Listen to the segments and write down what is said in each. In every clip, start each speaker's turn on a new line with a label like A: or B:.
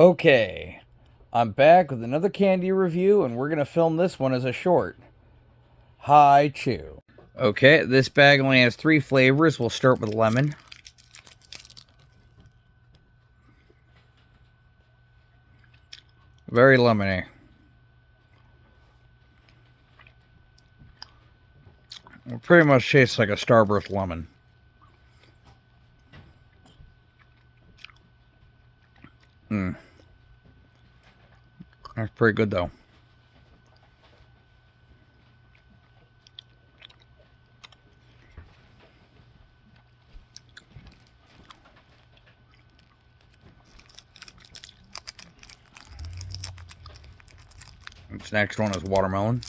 A: Okay, I'm back with another candy review, and we're going to film this one as a short. Hi, Chew. Okay, this bag only has 3 flavors. We'll start with lemon. Very lemony. It pretty much tastes like a Starburst lemon. That's pretty good, though. This next one is watermelon.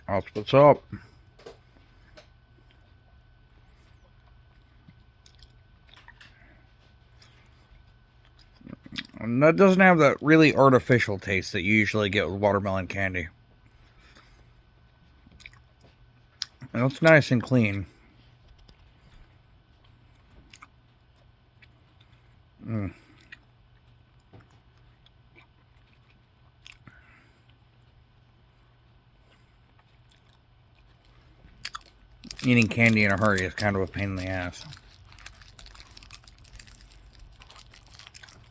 A: That's what's up. And that doesn't have that really artificial taste that you usually get with watermelon candy. And it's nice and clean. Eating candy in a hurry is kind of a pain in the ass.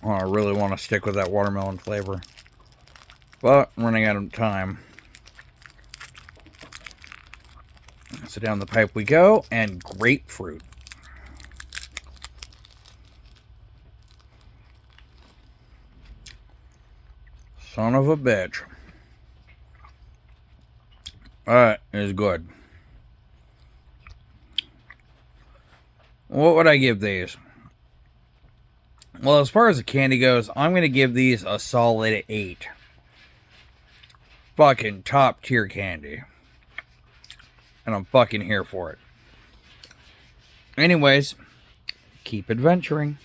A: Oh, I really want to stick with that watermelon flavor, but I'm running out of time. So down the pipe we go, and grapefruit. Son of a bitch. That is good. What would I give these? Well, as far as the candy goes, I'm going to give these a solid 8. Fucking top tier candy. And I'm fucking here for it. Anyways, keep adventuring.